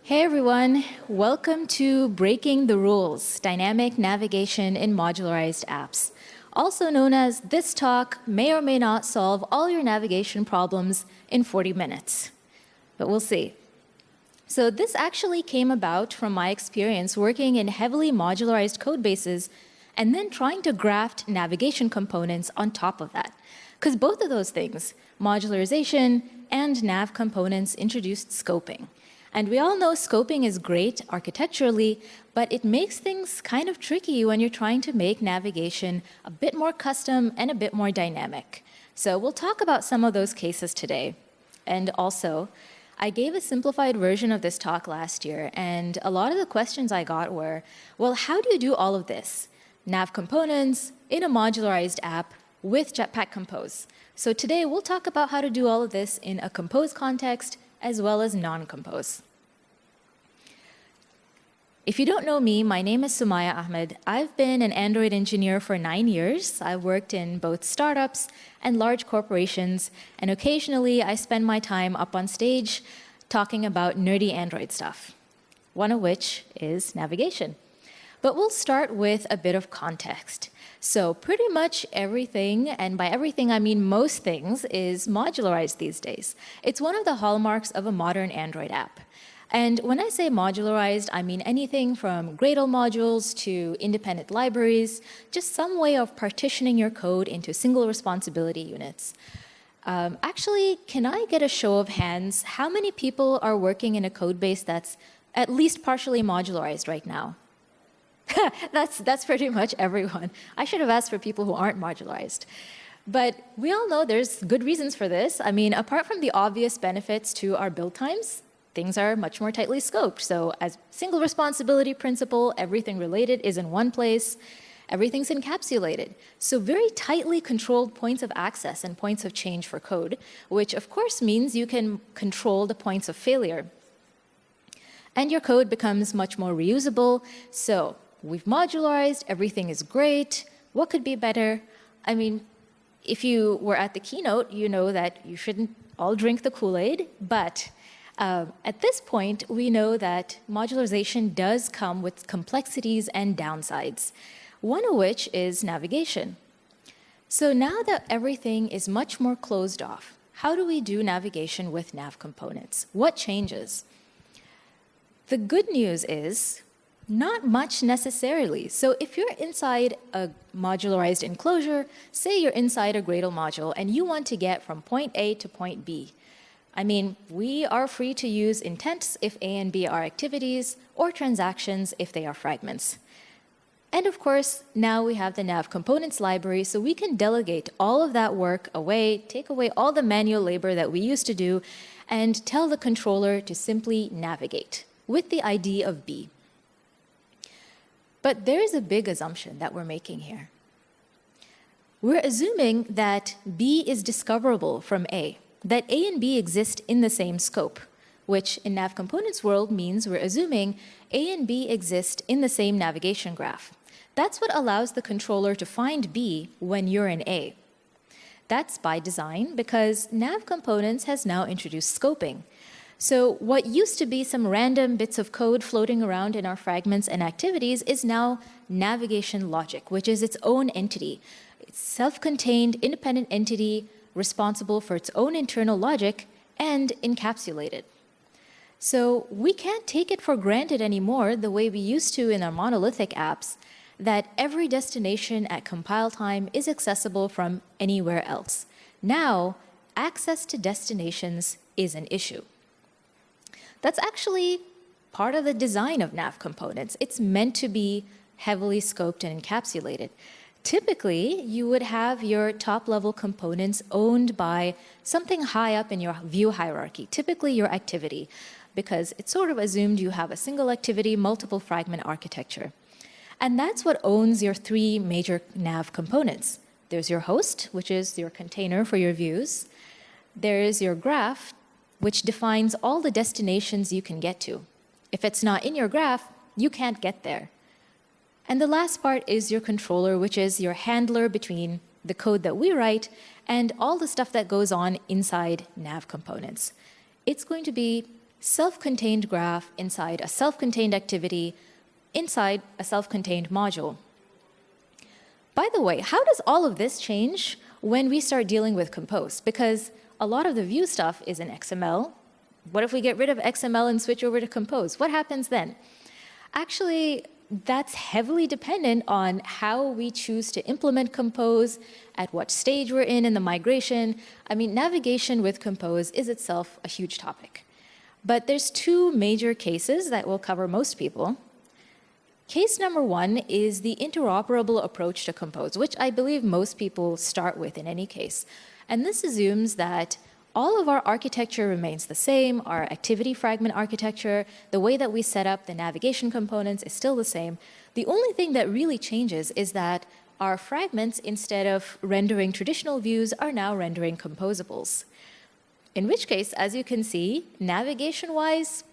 Hey everyone, welcome to Breaking the Rules, Dynamic Navigation in Modularized Apps. Also known as this talk may or may not solve all your navigation problems in 40 minutes, but we'll see. So this actually came about from my experience working in heavily modularized code bases and then trying to graft navigation components on top of that. Because both of those things, modularization and nav components, introduced scoping. And we all know scoping is great architecturally, but it makes things kind of tricky when you're trying to make navigation a bit more custom and a bit more dynamic. So we'll talk about some of those cases today. And also, I gave a simplified version of this talk last year, and a lot of the questions I got were, well, how do you do all of this? Nav components in a modularized app with Jetpack Compose. So today we'll talk about how to do all of this in a compose context as well as non-compose. If you don't know me, my name is Sumayyah Ahmed. I've been an Android engineer for 9 years. I've worked in both startups and large corporations, and occasionally I spend my time up on stage talking about nerdy Android stuff, one of which is navigation. But we'll start with a bit of context. So pretty much everything, and by everything I mean most things, is modularized these days. It's one of the hallmarks of a modern Android app. And when I say modularized, I mean anything from Gradle modules to independent libraries, just some way of partitioning your code into single responsibility units. Actually, can I get a show of hands? How many people are working in a code base that's at least partially modularized right now? That's pretty much everyone. I should have asked for people who aren't modularized. But we all know there's good reasons for this. I mean, apart from the obvious benefits to our build times, things are much more tightly scoped. So as single responsibility principle, everything related is in one place. Everything's encapsulated. So very tightly controlled points of access and points of change for code, which of course means you can control the points of failure. And your code becomes much more reusable. So we've modularized, everything is great. What could be better? I mean, if you were at the keynote, you know that you shouldn't all drink the Kool-Aid, but at this point, we know that modularization does come with complexities and downsides, one of which is navigation. So now that everything is much more closed off, how do we do navigation with nav components? What changes? The good news is not much necessarily. So if you're inside a modularized enclosure, say you're inside a Gradle module and you want to get from point A to point B, I mean, we are free to use intents if A and B are activities, or transactions if they are fragments. And of course, now we have the nav components library, so we can delegate all of that work away, take away all the manual labor that we used to do, and tell the controller to simply navigate with the ID of B. But there is a big assumption that we're making here. We're assuming that B is discoverable from A, that A and B exist in the same scope, which in nav components world means we're assuming A and B exist in the same navigation graph. That's what allows the controller to find B when you're in A. That's by design because nav components has now introduced scoping. So what used to be some random bits of code floating around in our fragments and activities is now navigation logic, which is its own entity. It's self-contained, independent entity responsible for its own internal logic and encapsulated. So we can't take it for granted anymore the way we used to in our monolithic apps, that every destination at compile time is accessible from anywhere else. Now, access to destinations is an issue. That's actually part of the design of nav components. It's meant to be heavily scoped and encapsulated. Typically, you would have your top-level components owned by something high up in your view hierarchy, typically your activity, because it's sort of assumed you have a single activity, multiple fragment architecture. And that's what owns your three major nav components. There's your host, which is your container for your views. There is your graph, which defines all the destinations you can get to. If it's not in your graph, you can't get there. And the last part is your controller, which is your handler between the code that we write and all the stuff that goes on inside nav components. It's going to be self-contained graph inside a self-contained activity inside a self-contained module. By the way, how does all of this change when we start dealing with Compose? Because a lot of the Vue stuff is in XML. What if we get rid of XML and switch over to Compose? What happens then? Actually, that's heavily dependent on how we choose to implement Compose, at what stage we're in the migration. I mean, navigation with Compose is itself a huge topic. But there's two major cases that will cover most people. Case number one is the interoperable approach to Compose, which I believe most people start with in any case. And this assumes that all of our architecture remains the same. Our activity fragment architecture, the way that we set up the navigation components is still the same. The only thing that really changes is that our fragments, instead of rendering traditional views, are now rendering composables. In which case, as you can see, navigation-wise,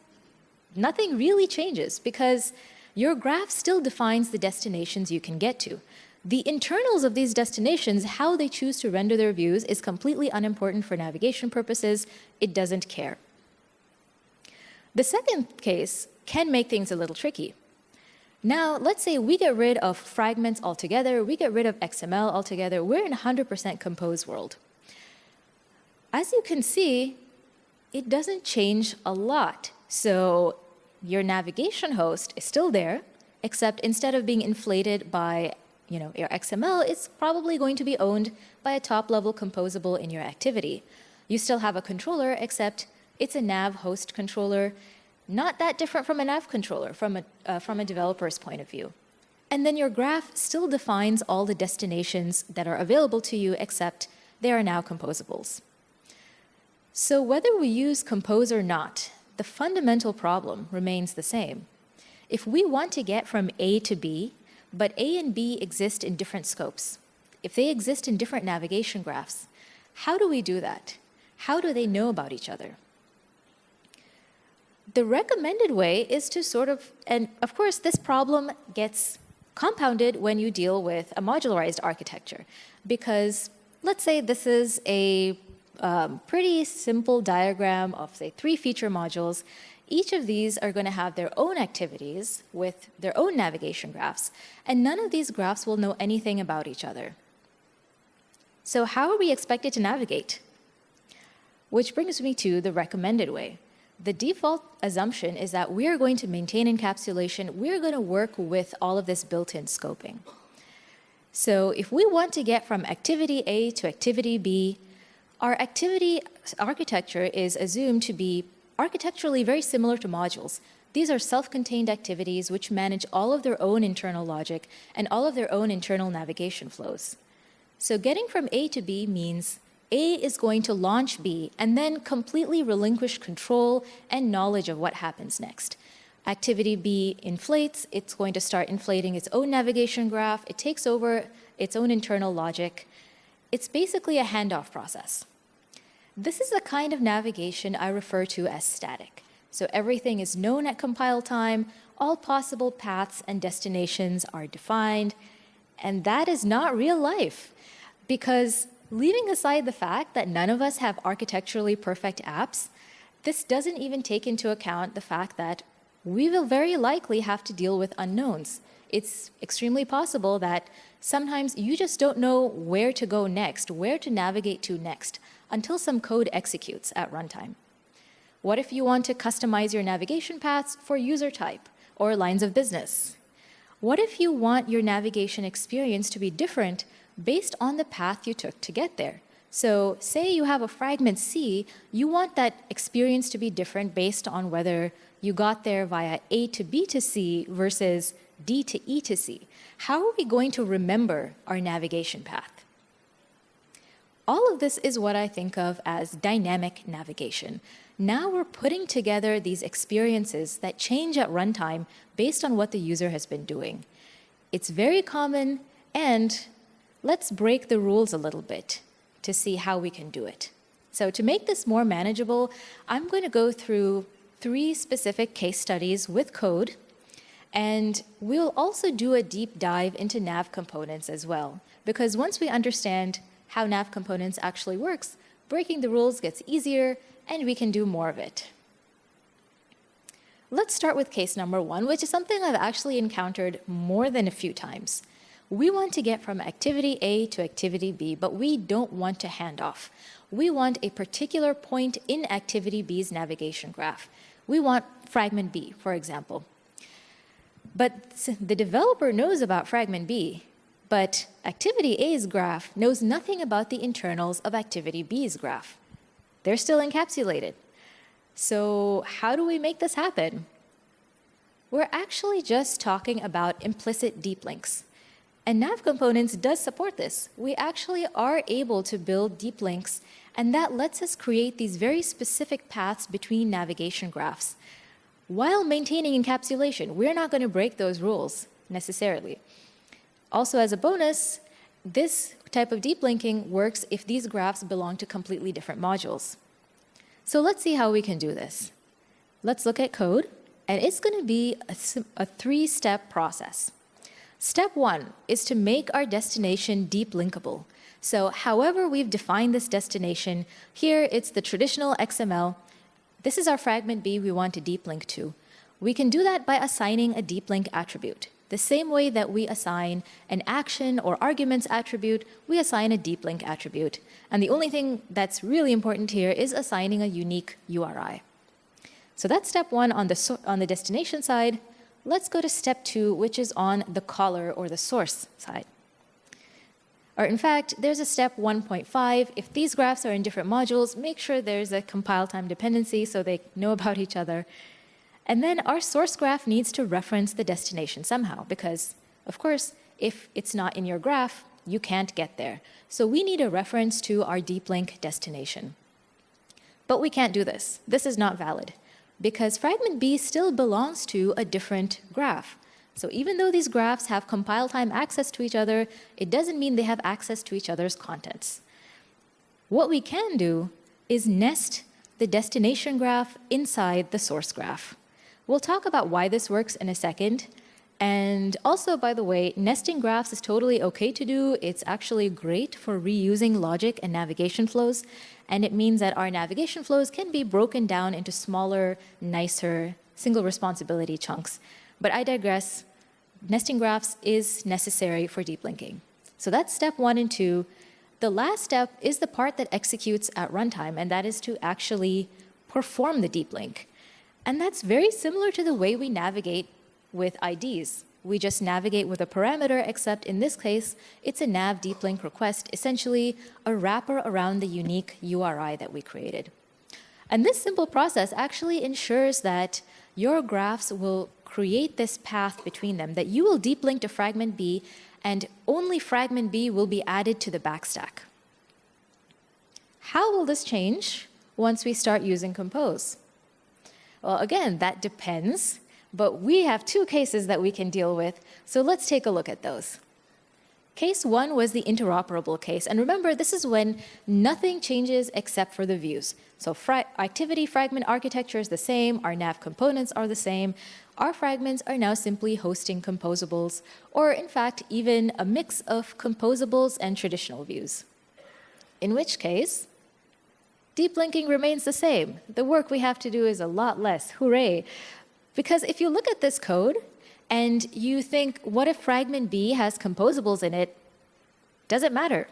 nothing really changes because your graph still defines the destinations you can get to. The internals of these destinations, how they choose to render their views, is completely unimportant for navigation purposes. It doesn't care. The second case can make things a little tricky. Now, let's say we get rid of fragments altogether, we get rid of XML altogether, we're in a 100% Compose world. As you can see, it doesn't change a lot. So your navigation host is still there, except instead of being inflated by your XML, it's probably going to be owned by a top-level composable in your activity. You still have a controller, except it's a nav host controller, not that different from a nav controller from a developer's point of view. And then your graph still defines all the destinations that are available to you, except they are now composables. So whether we use Compose or not, the fundamental problem remains the same. If we want to get from A to B, but A and B exist in different scopes, if they exist in different navigation graphs, how do we do that? How do they know about each other? The recommended way is to and of course this problem gets compounded when you deal with a modularized architecture, because let's say this is a pretty simple diagram of, say, 3 feature modules. Each of these are going to have their own activities with their own navigation graphs, and none of these graphs will know anything about each other. So how are we expected to navigate? Which brings me to the recommended way. The default assumption is that we are going to maintain encapsulation. We're going to work with all of this built-in scoping. So if we want to get from activity A to activity B, our activity architecture is assumed to be architecturally very similar to modules. These are self-contained activities which manage all of their own internal logic and all of their own internal navigation flows. So getting from A to B means A is going to launch B and then completely relinquish control and knowledge of what happens next. Activity B inflates, it's going to start inflating its own navigation graph, it takes over its own internal logic. It's basically a handoff process. This is the kind of navigation I refer to as static. So everything is known at compile time, all possible paths and destinations are defined, and that is not real life. Because leaving aside the fact that none of us have architecturally perfect apps, this doesn't even take into account the fact that we will very likely have to deal with unknowns. It's extremely possible that sometimes you just don't know where to go next, where to navigate to next, until some code executes at runtime. What if you want to customize your navigation paths for user type or lines of business? What if you want your navigation experience to be different based on the path you took to get there? So say you have a fragment C, you want that experience to be different based on whether you got there via A to B to C versus D to E to C. How are we going to remember our navigation path? All of this is what I think of as dynamic navigation. Now we're putting together these experiences that change at runtime based on what the user has been doing. It's very common, and let's break the rules a little bit to see how we can do it. So to make this more manageable, I'm going to go through 3 specific case studies with code, and we'll also do a deep dive into nav components as well, because once we understand how nav components actually works, breaking the rules gets easier and we can do more of it. let's start with case number 1, which is something I've actually encountered more than a few times. We want to get from activity A to activity B, but we don't want to hand off. We want a particular point in activity B's navigation graph. We want fragment B, for example. But the developer knows about fragment B, but activity A's graph knows nothing about the internals of activity B's graph. They're still encapsulated. So how do we make this happen? We're actually just talking about implicit deep links. And nav components does support this. We actually are able to build deep links, and that lets us create these very specific paths between navigation graphs. While maintaining encapsulation, we're not going to break those rules necessarily. Also, as a bonus, this type of deep linking works if these graphs belong to completely different modules. So let's see how we can do this. Let's look at code, and it's going to be a 3-step process. Step 1 is to make our destination deep linkable. So however we've defined this destination, here it's the traditional XML. This is our fragment B we want to deep link to. We can do that by assigning a deep link attribute. The same way that we assign an action or arguments attribute, we assign a deep link attribute. And the only thing that's really important here is assigning a unique URI. So that's step 1 on the destination side. Let's go to step 2, which is on the caller or the source side. Or in fact, there's a step 1.5. If these graphs are in different modules, make sure there's a compile time dependency so they know about each other. And then our source graph needs to reference the destination somehow because, of course, if it's not in your graph, you can't get there. So we need a reference to our deep link destination. But we can't do this. This is not valid because fragment B still belongs to a different graph. So even though these graphs have compile time access to each other, it doesn't mean they have access to each other's contents. What we can do is nest the destination graph inside the source graph. We'll talk about why this works in a second. And also, by the way, nesting graphs is totally okay to do. It's actually great for reusing logic and navigation flows. And it means that our navigation flows can be broken down into smaller, nicer, single responsibility chunks. But I digress. Nesting graphs is necessary for deep linking. So that's step 1 and 2. The last step is the part that executes at runtime, and that is to actually perform the deep link. And that's very similar to the way we navigate with IDs. We just navigate with a parameter, except in this case, it's a nav deep link request, essentially a wrapper around the unique URI that we created. And this simple process actually ensures that your graphs will create this path between them, that you will deep link to fragment B, and only fragment B will be added to the backstack. How will this change once we start using Compose? Well, again, that depends, but we have 2 cases that we can deal with, so let's take a look at those. Case 1 was the interoperable case, and remember, this is when nothing changes except for the views. So activity fragment architecture is the same, our nav components are the same, our fragments are now simply hosting composables, or in fact, even a mix of composables and traditional views. In which case, deep linking remains the same. The work we have to do is a lot less. Hooray! Because if you look at this code and you think, what if fragment B has composables in it? Doesn't matter.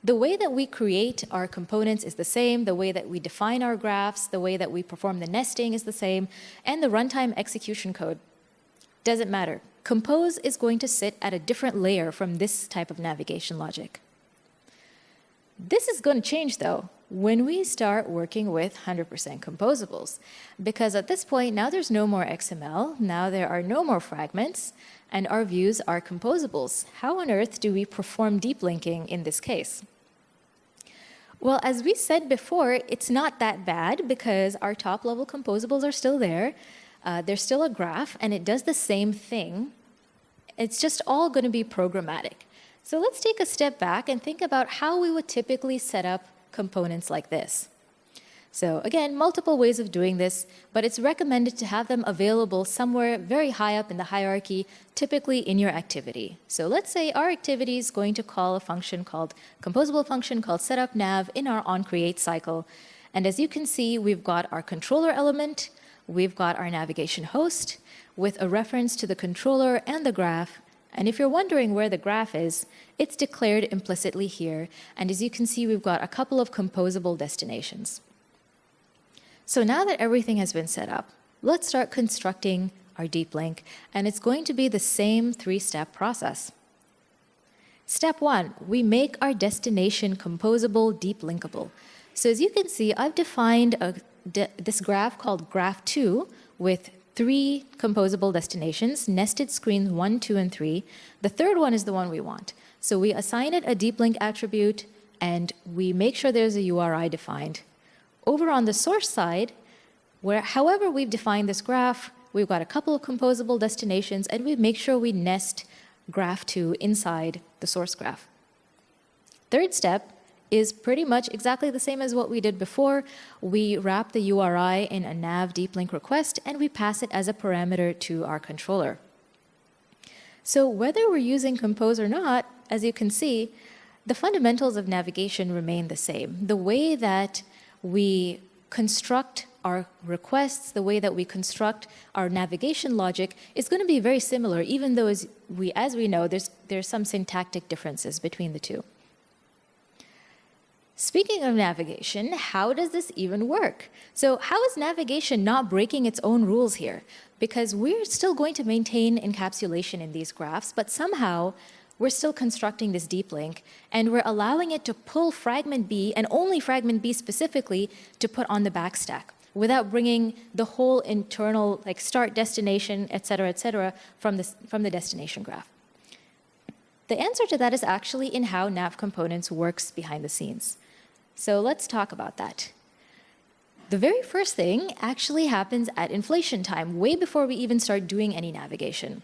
The way that we create our components is the same. The way that we define our graphs, the way that we perform the nesting is the same. And the runtime execution code doesn't matter. Compose is going to sit at a different layer from this type of navigation logic. This is going to change, though, when we start working with 100% composables. Because at this point, now there's no more XML, now there are no more fragments, and our views are composables. How on earth do we perform deep linking in this case? Well, as we said before, it's not that bad because our top-level composables are still there. There's still a graph, and it does the same thing. It's just all going to be programmatic. So let's take a step back and think about how we would typically set up components like this. So again, multiple ways of doing this, but it's recommended to have them available somewhere very high up in the hierarchy, typically in your activity. So let's say our activity is going to call a function called composable function called setupNav in our onCreate cycle. And as you can see, we've got our controller element, we've got our navigation host with a reference to the controller and the graph. And if you're wondering where the graph is, it's declared implicitly here. And as you can see, we've got a couple of composable destinations. So now that everything has been set up, let's start constructing our deep link. And it's going to be the same three-step process. Step 1, we make our destination composable deep linkable. So as you can see, I've defined this graph called graph 2 with 3 composable destinations, nested screens 1, 2, and 3. The third one is the one we want. So we assign it a deep link attribute, and we make sure there's a URI defined. Over on the source side, however we've defined this graph, we've got a couple of composable destinations, and we make sure we nest graph 2 inside the source graph. Third step is pretty much exactly the same as what we did before. We wrap the URI in a nav deep link request, and we pass it as a parameter to our controller. So whether we're using Compose or not, as you can see, the fundamentals of navigation remain the same. The way that we construct our requests, the way that we construct our navigation logic is going to be very similar, even though as we know, there's some syntactic differences between the two. Speaking of navigation, how does this even work? So how is navigation not breaking its own rules here? Because we're still going to maintain encapsulation in these graphs, but somehow we're still constructing this deep link, and we're allowing it to pull fragment B, and only fragment B specifically, to put on the backstack, without bringing the whole internal, like start, destination, et cetera, from the destination graph. The answer to that is actually in how nav components works behind the scenes. So let's talk about that. The very first thing actually happens at inflation time, way before we even start doing any navigation.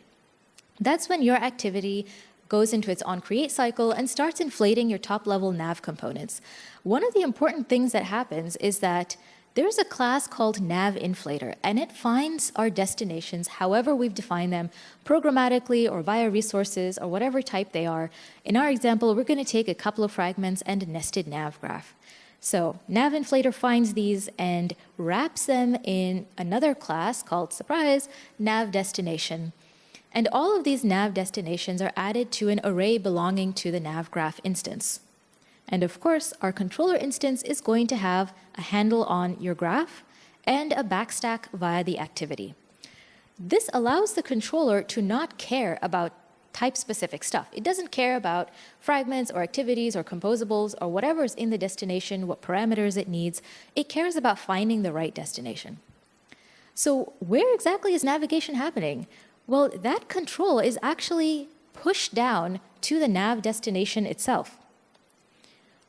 That's when your activity goes into its onCreate cycle and starts inflating your top-level nav components. One of the important things that happens is that there's a class called nav_inflator, and it finds our destinations however we've defined them, programmatically or via resources or whatever type they are. In our example, we're going to take a couple of fragments and a nested nav graph. So nav_inflator finds these and wraps them in another class called, surprise, nav_destination. And all of these nav destinations are added to an array belonging to the nav graph instance. And of course, our controller instance is going to have a handle on your graph and a backstack via the activity. This allows the controller to not care about type-specific stuff. It doesn't care about fragments or activities or composables or whatever is in the destination, what parameters it needs. It cares about finding the right destination. So where exactly is navigation happening? Well, that control is actually pushed down to the nav destination itself.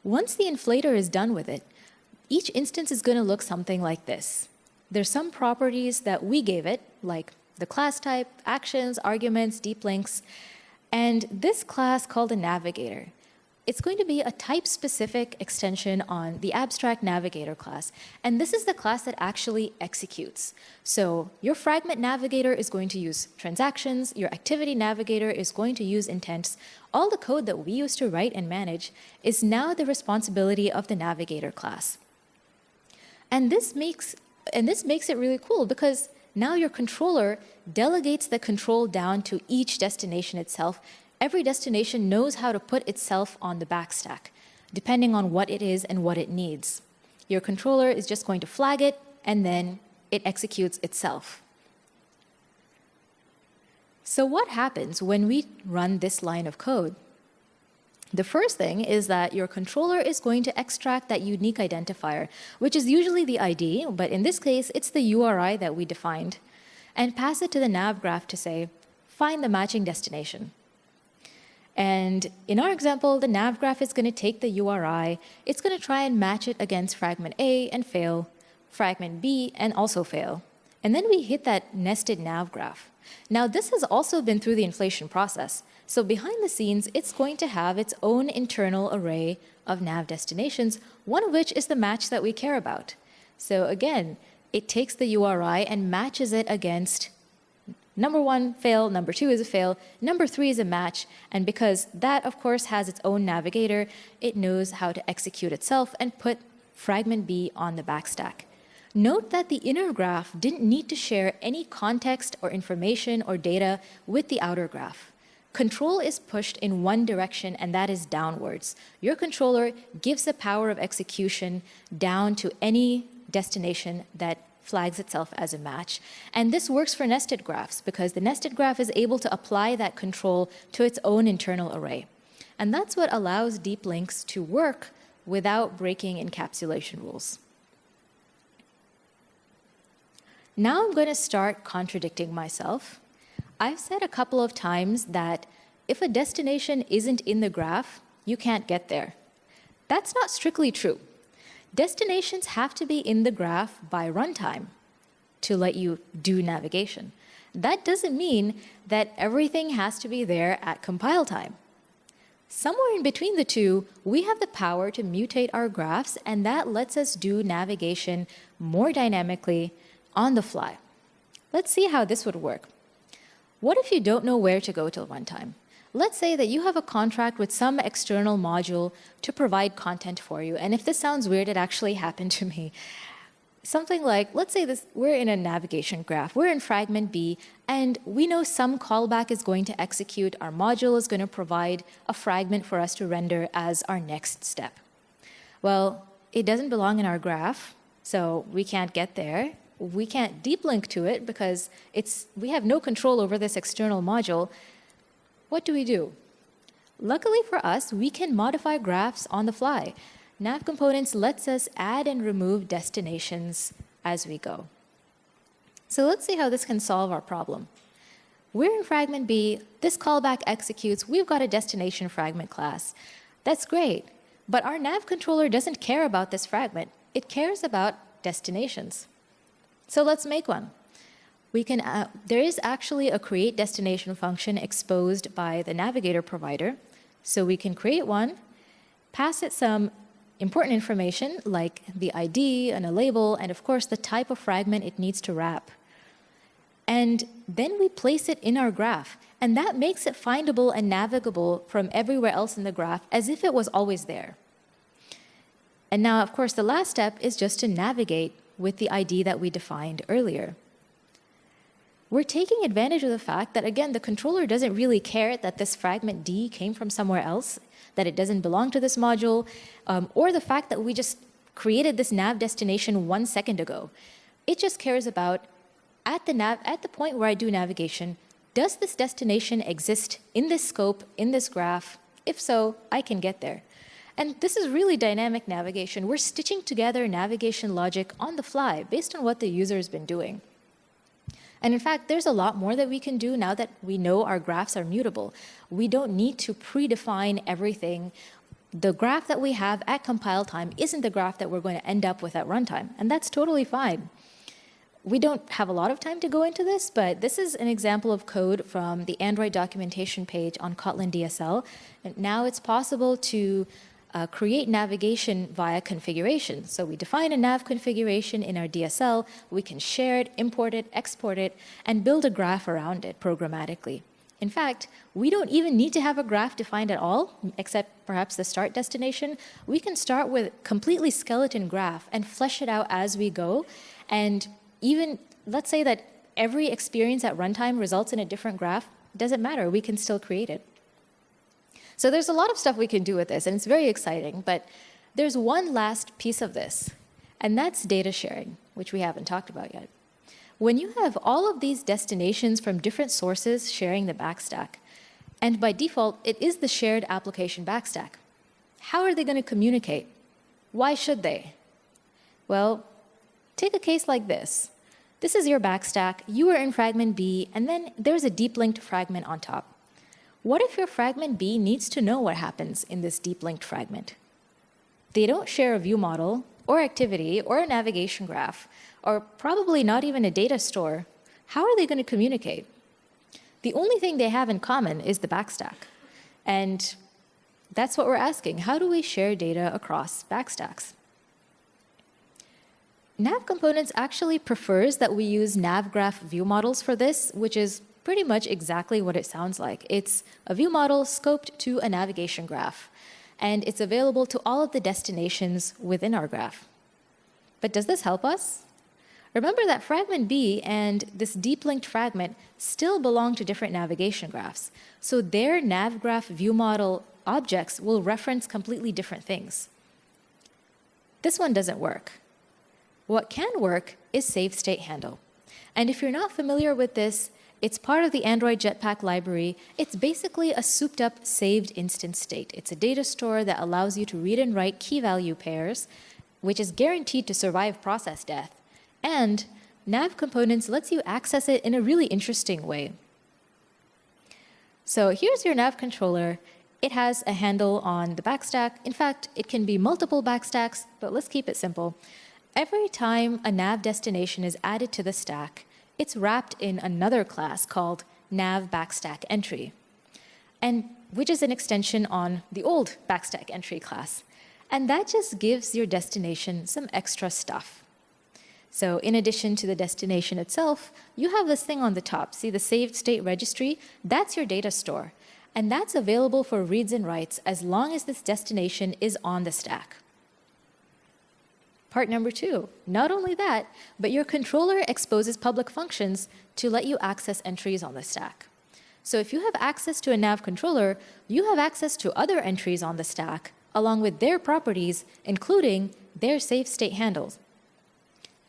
Once the inflator is done with it, each instance is going to look something like this. There's some properties that we gave it, like the class type, actions, arguments, deep links, and this class called a navigator. It's going to be a type-specific extension on the abstract navigator class, and this is the class that actually executes. So your fragment navigator is going to use transactions, your activity navigator is going to use intents. All the code that we used to write and manage is now the responsibility of the navigator class. And this makes it really cool because now your controller delegates the control down to each destination itself. Every destination knows how to put itself on the backstack, depending on what it is and what it needs. Your controller is just going to flag it, and then it executes itself. So what happens when we run this line of code? The first thing is that your controller is going to extract that unique identifier, which is usually the ID, but in this case, it's the URI that we defined, and pass it to the nav graph to say, find the matching destination. And in our example, the nav graph is going to take the URI. It's going to try and match it against fragment A and fail, fragment B and also fail. And then we hit that nested nav graph. Now, this has also been through the inflation process. So behind the scenes, it's going to have its own internal array of nav destinations, one of which is the match that we care about. So again, it takes the URI and matches it against number 1, fail, number 2 is a fail, number 3 is a match, and because that, of course, has its own navigator, it knows how to execute itself and put fragment B on the backstack. Note that the inner graph didn't need to share any context or information or data with the outer graph. Control is pushed in one direction, and that is downwards. Your controller gives the power of execution down to any destination that flags itself as a match. And this works for nested graphs because the nested graph is able to apply that control to its own internal array. And that's what allows deep links to work without breaking encapsulation rules. Now I'm going to start contradicting myself. I've said a couple of times that if a destination isn't in the graph, you can't get there. That's not strictly true. Destinations have to be in the graph by runtime to let you do navigation. That doesn't mean that everything has to be there at compile time. Somewhere in between the two, we have the power to mutate our graphs, and that lets us do navigation more dynamically on the fly. Let's see how this would work. What if you don't know where to go till runtime? Let's say that you have a contract with some external module to provide content for you. And if this sounds weird, it actually happened to me. Something like, let's say we're in a navigation graph. We're in fragment B, and we know some callback is going to execute. Our module is going to provide a fragment for us to render as our next step. Well, it doesn't belong in our graph, so we can't get there. We can't deep link to it because we have no control over this external module. What do? Luckily for us, we can modify graphs on the fly. Nav components lets us add and remove destinations as we go. So let's see how this can solve our problem. We're in fragment B, this callback executes, we've got a destination fragment class. That's great, but our nav controller doesn't care about this fragment. It cares about destinations. So let's make one. There is actually a create destination function exposed by the navigator provider. So we can create one, pass it some important information like the ID and a label, and of course the type of fragment it needs to wrap. And then we place it in our graph. And that makes it findable and navigable from everywhere else in the graph as if it was always there. And now, of course, the last step is just to navigate with the ID that we defined earlier. We're taking advantage of the fact that, again, the controller doesn't really care that this fragment D came from somewhere else, that it doesn't belong to this module, or the fact that we just created this nav destination 1 second ago. It just cares about, at the point where I do navigation, does this destination exist in this scope, in this graph? If so, I can get there. And this is really dynamic navigation. We're stitching together navigation logic on the fly based on what the user has been doing. And in fact, there's a lot more that we can do now that we know our graphs are mutable. We don't need to predefine everything. The graph that we have at compile time isn't the graph that we're going to end up with at runtime, and that's totally fine. We don't have a lot of time to go into this, but this is an example of code from the Android documentation page on Kotlin DSL. And now it's possible to create navigation via configuration. So we define a nav configuration in our DSL, we can share it, import it, export it, and build a graph around it programmatically. In fact, we don't even need to have a graph defined at all, except perhaps the start destination. We can start with completely skeleton graph and flesh it out as we go. And even, let's say that every experience at runtime results in a different graph, doesn't matter, we can still create it. So there's a lot of stuff we can do with this, and it's very exciting, but there's one last piece of this, and that's data sharing, which we haven't talked about yet. When you have all of these destinations from different sources sharing the backstack, and by default, it is the shared application backstack, how are they going to communicate? Why should they? Well, take a case like this. This is your backstack, you are in fragment B, and then there's a deep linked fragment on top. What if your fragment B needs to know what happens in this deep linked fragment? They don't share a view model, or activity, or a navigation graph, or probably not even a data store. How are they going to communicate? The only thing they have in common is the backstack. And that's what we're asking. How do we share data across backstacks? Nav Components actually prefers that we use nav graph view models for this, which is pretty much exactly what it sounds like. It's a view model scoped to a navigation graph, and it's available to all of the destinations within our graph. But does this help us? Remember that fragment B and this deep linked fragment still belong to different navigation graphs. So their nav graph view model objects will reference completely different things. This one doesn't work. What can work is save state handle. And if you're not familiar with this, it's part of the Android Jetpack library. It's basically a souped up saved instance state. It's a data store that allows you to read and write key value pairs, which is guaranteed to survive process death. And nav components lets you access it in a really interesting way. So here's your nav controller. It has a handle on the backstack. In fact, it can be multiple backstacks, but let's keep it simple. Every time a nav destination is added to the stack, it's wrapped in another class called nav backstack entry, and which is an extension on the old backstack entry class. And that just gives your destination some extra stuff. So in addition to the destination itself, you have this thing on the top. See the saved state registry? That's your data store. And that's available for reads and writes as long as this destination is on the stack. Part number 2, not only that, but your controller exposes public functions to let you access entries on the stack. So if you have access to a nav controller, you have access to other entries on the stack, along with their properties, including their save state handles.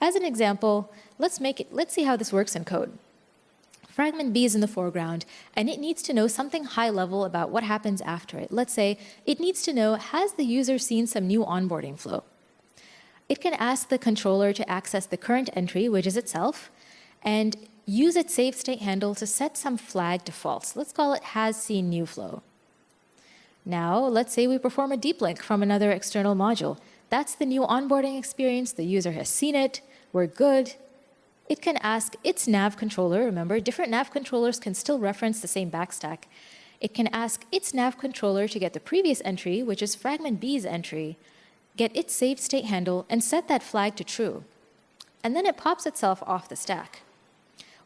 As an example, let's see how this works in code. Fragment B is in the foreground, and it needs to know something high level about what happens after it. Let's say it needs to know, has the user seen some new onboarding flow? It can ask the controller to access the current entry, which is itself, and use its save state handle to set some flag to false. Let's call it has seen new flow. Now, let's say we perform a deep link from another external module. That's the new onboarding experience. The user has seen it. We're good. It can ask its nav controller. Remember, different nav controllers can still reference the same backstack. It can ask its nav controller to get the previous entry, which is fragment B's entry, get its saved state handle, and set that flag to true. And then it pops itself off the stack.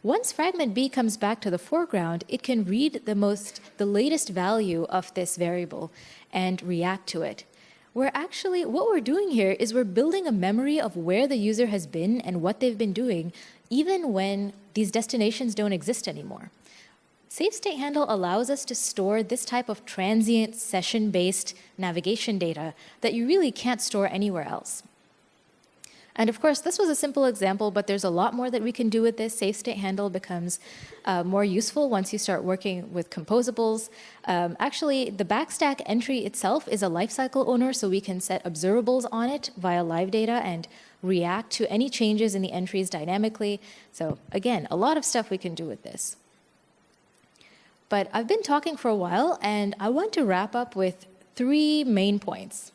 Once fragment B comes back to the foreground, it can read the latest value of this variable and react to it. What we're doing here is we're building a memory of where the user has been and what they've been doing, even when these destinations don't exist anymore. Save state handle allows us to store this type of transient session-based navigation data that you really can't store anywhere else. And of course, this was a simple example, but there's a lot more that we can do with this. Save state handle becomes more useful once you start working with composables. Actually, the backstack entry itself is a lifecycle owner, so we can set observables on it via live data and react to any changes in the entries dynamically. So again, a lot of stuff we can do with this. But I've been talking for a while, and I want to wrap up with 3 main points.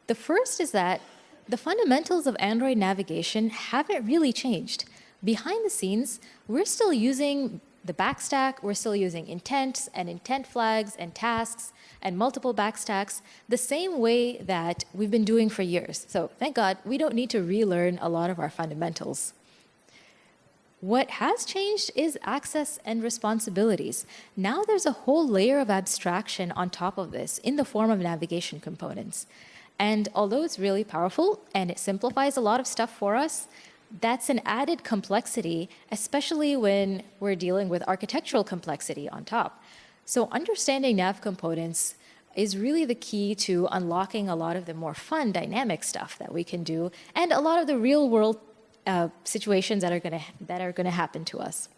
The first is that the fundamentals of Android navigation haven't really changed. Behind the scenes, we're still using the backstack, we're still using intents and intent flags and tasks and multiple backstacks the same way that we've been doing for years. So thank God, we don't need to relearn a lot of our fundamentals. What has changed is access and responsibilities. Now there's a whole layer of abstraction on top of this in the form of navigation components. And although it's really powerful and it simplifies a lot of stuff for us, that's an added complexity, especially when we're dealing with architectural complexity on top. So understanding nav components is really the key to unlocking a lot of the more fun, dynamic stuff that we can do, and a lot of the real-world situations that are going to happen to us.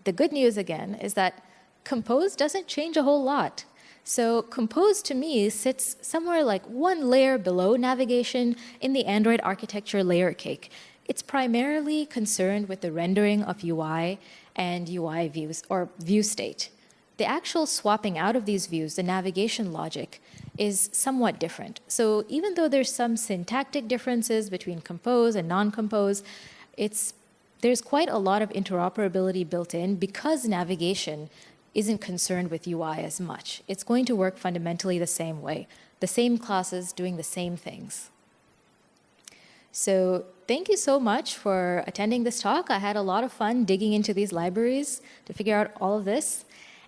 The good news, again, is that Compose doesn't change a whole lot. So Compose, to me, sits somewhere like 1 layer below navigation in the Android architecture layer cake. It's primarily concerned with the rendering of UI and UI views, or view state. The actual swapping out of these views, the navigation logic, is somewhat different. So even though there's some syntactic differences between Compose and non-Compose, there's quite a lot of interoperability built in because navigation isn't concerned with UI as much. It's going to work fundamentally the same way, the same classes doing the same things. So thank you so much for attending this talk. I had a lot of fun digging into these libraries to figure out all of this.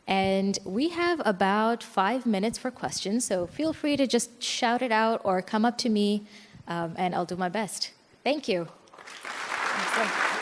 And we have about 5 minutes for questions, so feel free to just shout it out or come up to me, and I'll do my best. Thank you. Okay.